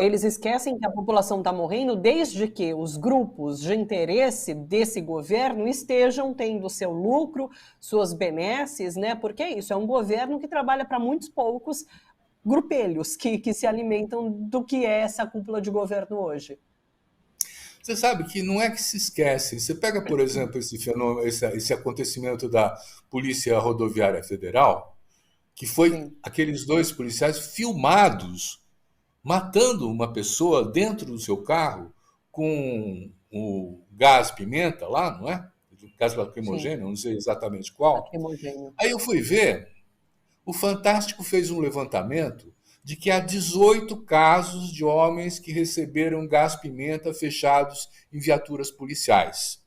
Eles esquecem que a população está morrendo desde que os grupos de interesse desse governo estejam tendo seu lucro, suas benesses, né? Porque é isso, é um governo que trabalha para muitos poucos grupelhos que se alimentam do que é essa cúpula de governo hoje. Você sabe que não é que se esquece. Você pega, por exemplo, esse fenômeno, esse acontecimento da Polícia Rodoviária Federal, que foi Sim, aqueles dois policiais filmados matando uma pessoa dentro do seu carro com o gás pimenta lá, não é? Gás sim, lacrimogêneo, não sei exatamente qual. lacrimogênio. Aí eu fui ver, o Fantástico fez um levantamento de que há 18 casos de homens que receberam gás pimenta fechados em viaturas policiais.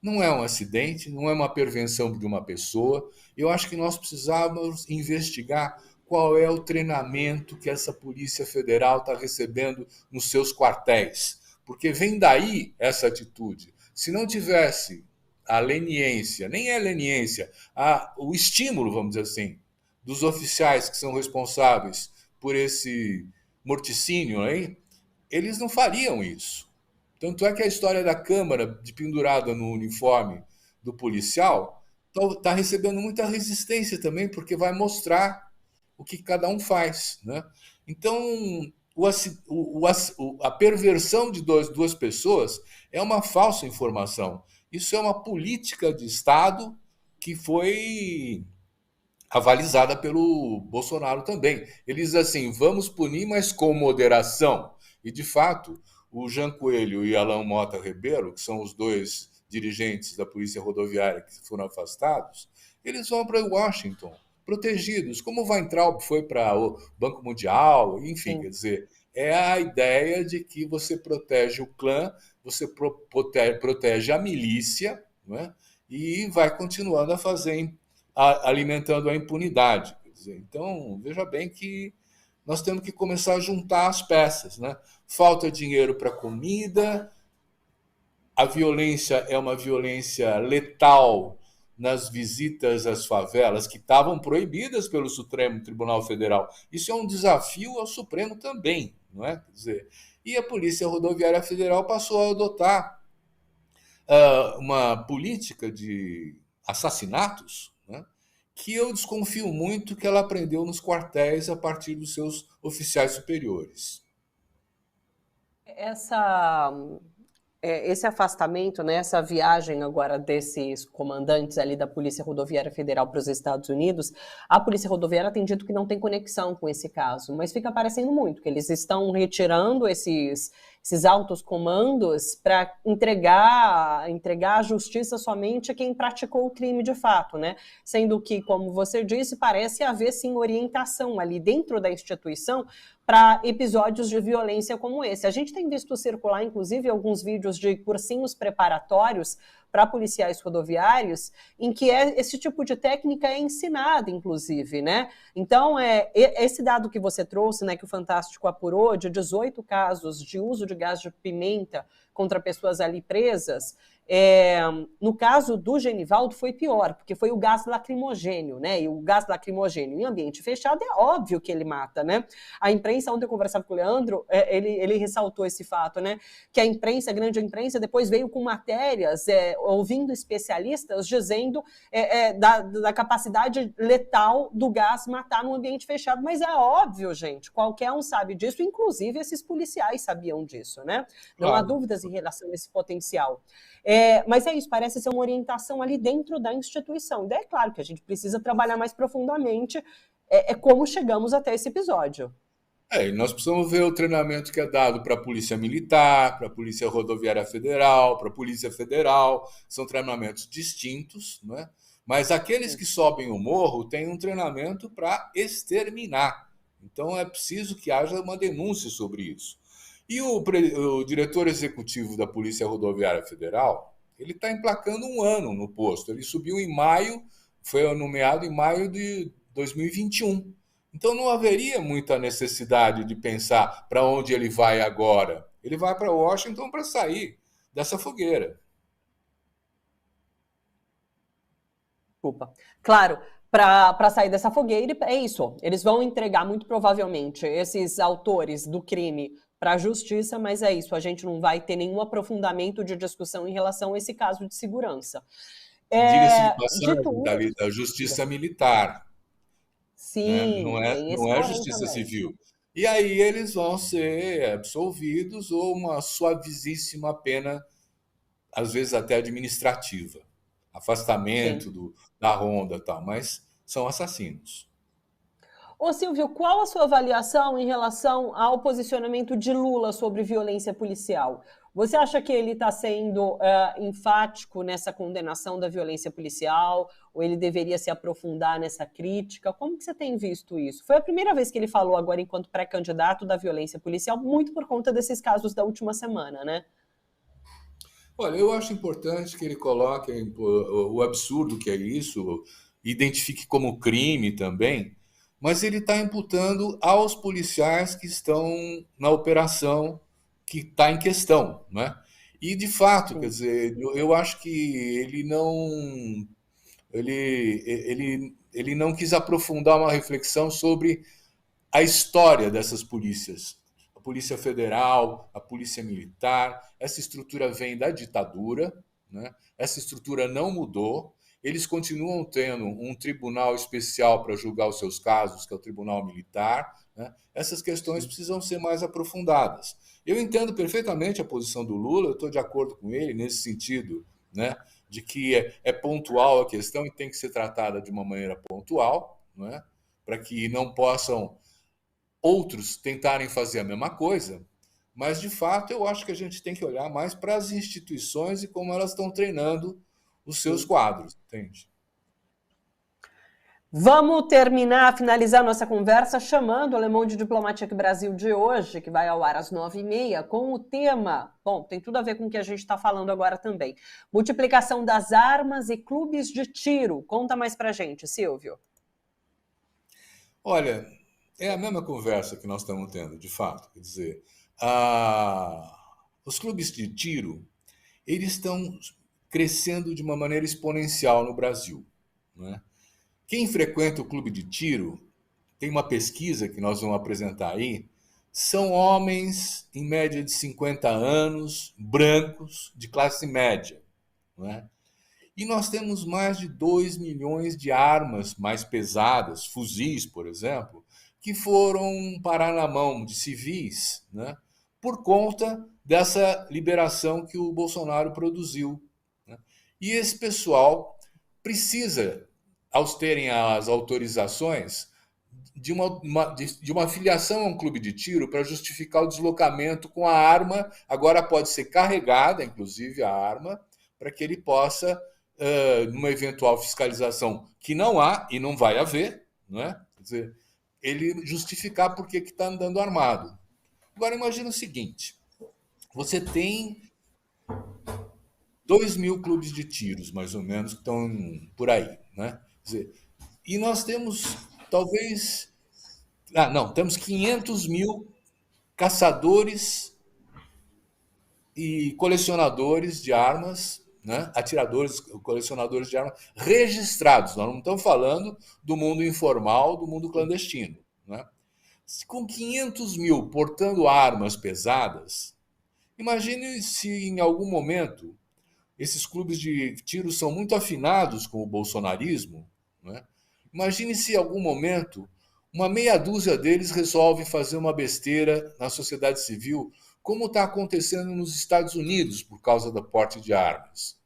Não é um acidente, não é uma prevenção de uma pessoa. Eu acho que nós precisávamos investigar qual é o treinamento que essa Polícia Federal está recebendo nos seus quartéis. Porque vem daí essa atitude. Se não tivesse a leniência, nem é leniência, o estímulo, vamos dizer assim, dos oficiais que são responsáveis por esse morticínio aí, eles não fariam isso. Tanto é que a história da câmara de pendurada no uniforme do policial está recebendo muita resistência também, porque vai mostrar o que cada um faz. Né? Então, a perversão de duas pessoas é uma falsa informação. Isso é uma política de Estado que foi avalizada pelo Bolsonaro também. Ele diz assim: vamos punir, mas com moderação. E, de fato, o Jean Coelho e Alain Mota Ribeiro, que são os dois dirigentes da Polícia Rodoviária que foram afastados, eles vão para Washington, protegidos, como o Weintraub foi para o Banco Mundial, enfim, Sim. quer dizer, é a ideia de que você protege o clã, você protege a milícia, não é? E vai continuando a fazer alimentando a impunidade. Quer dizer, então, veja bem que nós temos que começar a juntar as peças. Né? Falta dinheiro para comida, a violência é uma violência letal nas visitas às favelas, que estavam proibidas pelo Supremo Tribunal Federal. Isso é um desafio ao Supremo também, não é? Quer dizer, e a Polícia Rodoviária Federal passou a adotar uma política de assassinatos, né, que eu desconfio muito que ela aprendeu nos quartéis a partir dos seus oficiais superiores. Essa esse afastamento, né, essa viagem agora desses comandantes ali da Polícia Rodoviária Federal para os Estados Unidos, a Polícia Rodoviária tem dito que não tem conexão com esse caso, mas fica parecendo muito que eles estão retirando esses altos comandos para entregar à justiça somente a quem praticou o crime de fato, né? Sendo que, como você disse, parece haver sim orientação ali dentro da instituição para episódios de violência como esse. A gente tem visto circular, inclusive, alguns vídeos de cursinhos preparatórios para policiais rodoviários, em que esse tipo de técnica é ensinada, inclusive, né? Então, esse dado que você trouxe, né, que o Fantástico apurou, de 18 casos de uso de gás de pimenta contra pessoas ali presas, no caso do Genivaldo foi pior, porque foi o gás lacrimogênio, né? E o gás lacrimogênio em ambiente fechado é óbvio que ele mata, né? A imprensa, ontem eu conversava com o Leandro, ele ressaltou esse fato, né? Que a imprensa, a grande imprensa, depois veio com matérias, ouvindo especialistas dizendo da capacidade letal do gás matar no ambiente fechado. Mas é óbvio, gente, qualquer um sabe disso, inclusive esses policiais sabiam disso, né? Não há Claro. dúvidas em relação a esse potencial. Mas é isso, parece ser uma orientação ali dentro da instituição. E daí é claro que a gente precisa trabalhar mais profundamente como chegamos até esse episódio. E nós precisamos ver o treinamento que é dado para a Polícia Militar, para a Polícia Rodoviária Federal, para a Polícia Federal. São treinamentos distintos, não é? Mas aqueles Sim. que sobem o morro têm um treinamento para exterminar. Então é preciso que haja uma denúncia sobre isso. E o diretor executivo da Polícia Rodoviária Federal, ele está emplacando um ano no posto. Ele subiu em maio, foi nomeado em maio de 2021. Então não haveria muita necessidade de pensar para onde ele vai agora. Ele vai para Washington para sair dessa fogueira. Desculpa. Claro, para sair dessa fogueira. É isso, eles vão entregar muito provavelmente esses autores do crime para a justiça, mas é isso, a gente não vai ter nenhum aprofundamento de discussão em relação a esse caso de segurança. Diga-se de Dito passagem, isso, Thalita, da justiça militar, né? sim, tem esse Não é porém justiça também. civil. E aí eles vão ser absolvidos ou uma suavíssima pena, às vezes até administrativa, afastamento Sim. da ronda e tal, mas são assassinos. Ô Silvio, qual a sua avaliação em relação ao posicionamento de Lula sobre violência policial? Você acha que ele está sendo enfático nessa condenação da violência policial? Ou ele deveria se aprofundar nessa crítica? Como que você tem visto isso? Foi a primeira vez que ele falou agora enquanto pré-candidato da violência policial, muito por conta desses casos da última semana, né? Olha, eu acho importante que ele coloque o absurdo que é isso, identifique como crime também, mas ele está imputando aos policiais que estão na operação que está em questão, né? E de fato, quer Sim, dizer, eu acho que ele não quis aprofundar uma reflexão sobre a história dessas polícias. A Polícia Federal, a Polícia Militar, essa estrutura vem da ditadura, né? Essa estrutura não mudou. Eles continuam tendo um tribunal especial para julgar os seus casos, que é o Tribunal Militar, né? Essas questões sim. precisam ser mais aprofundadas. Eu entendo perfeitamente a posição do Lula, eu estou de acordo com ele nesse sentido, né? De que é pontual a questão e tem que ser tratada de uma maneira pontual, né? Para que não possam outros tentarem fazer a mesma coisa, mas de fato eu acho que a gente tem que olhar mais para as instituições e como elas estão treinando os seus Sim. quadros, entende? Vamos terminar, finalizar nossa conversa chamando o Le Monde Diplomatique Brasil de hoje, que vai ao ar às 9h30, com o tema, bom, tem tudo a ver com o que a gente está falando agora também, multiplicação das armas e clubes de tiro. Conta mais pra gente, Silvio. Olha, é a mesma conversa que nós estamos tendo, de fato. Quer dizer, os clubes de tiro, eles estão crescendo de uma maneira exponencial no Brasil, né? Quem frequenta o clube de tiro, tem uma pesquisa que nós vamos apresentar aí, são homens em média de 50 anos, brancos, de classe média, não é? E nós temos mais de 2 milhões de armas mais pesadas, fuzis, por exemplo, que foram parar na mão de civis, né, por conta dessa liberação que o Bolsonaro produziu, né? E esse pessoal precisa, ao terem as autorizações, de uma filiação a um clube de tiro para justificar o deslocamento com a arma. Agora pode ser carregada, inclusive, a arma, para que ele possa, numa eventual fiscalização que não há e não vai haver, não é? Quer dizer, ele justificar por que está andando armado. Agora imagina o seguinte: você tem 2 mil clubes de tiros, mais ou menos, que estão por aí, né? Quer dizer, e nós temos talvez. Ah, não, temos 500 mil caçadores e colecionadores de armas, né? Atiradores, colecionadores de armas registrados. Nós não estamos falando do mundo informal, do mundo clandestino, né? Com 500 mil portando armas pesadas, imagine se em algum momento esses clubes de tiro são muito afinados com o bolsonarismo, né? Imagine se em algum momento uma meia dúzia deles resolve fazer uma besteira na sociedade civil, como está acontecendo nos Estados Unidos por causa do porte de armas.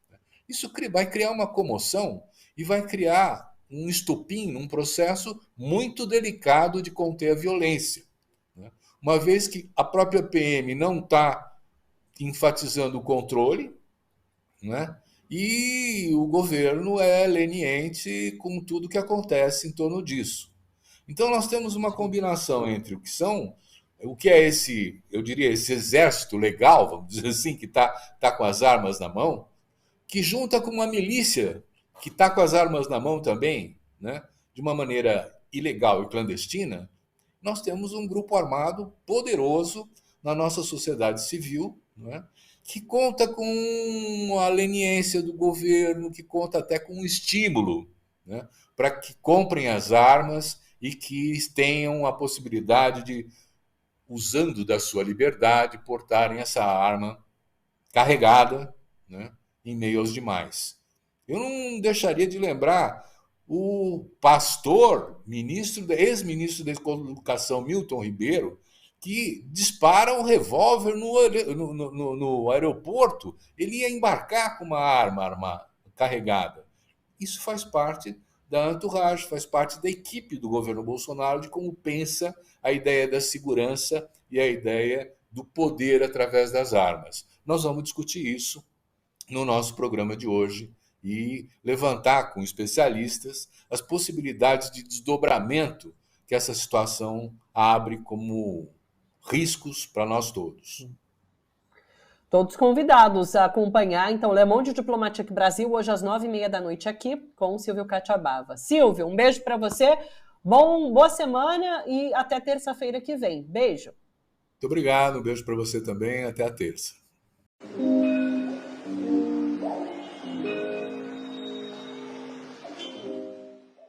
Isso vai criar uma comoção e vai criar um estopim, um processo muito delicado de conter a violência, né? Uma vez que a própria PM não está enfatizando o controle, né? E o governo é leniente com tudo que acontece em torno disso. Então nós temos uma combinação entre o que é esse, eu diria, esse exército legal, vamos dizer assim, que tá com as armas na mão, que junta com uma milícia que está com as armas na mão também, né? De uma maneira ilegal e clandestina. Nós temos um grupo armado poderoso na nossa sociedade civil, né? Que conta com a leniência do governo, que conta até com um estímulo, né? para que comprem as armas e que tenham a possibilidade de, usando da sua liberdade, portarem essa arma carregada, né, em meio aos demais. Eu não deixaria de lembrar o pastor, ex-ministro da Educação, Milton Ribeiro, que dispara um revólver no aeroporto. Ele ia embarcar com uma arma carregada. Isso faz parte da entourage, faz parte da equipe do governo Bolsonaro, de como pensa a ideia da segurança e a ideia do poder através das armas. Nós vamos discutir isso no nosso programa de hoje e levantar com especialistas as possibilidades de desdobramento que essa situação abre como riscos para nós todos. Todos convidados a acompanhar, então, Le Monde Diplomatique Brasil, hoje às 9h30 aqui, com o Silvio Catiabava. Silvio, um beijo para você, boa semana e até terça-feira que vem. Beijo. Muito obrigado, um beijo para você também, até a terça.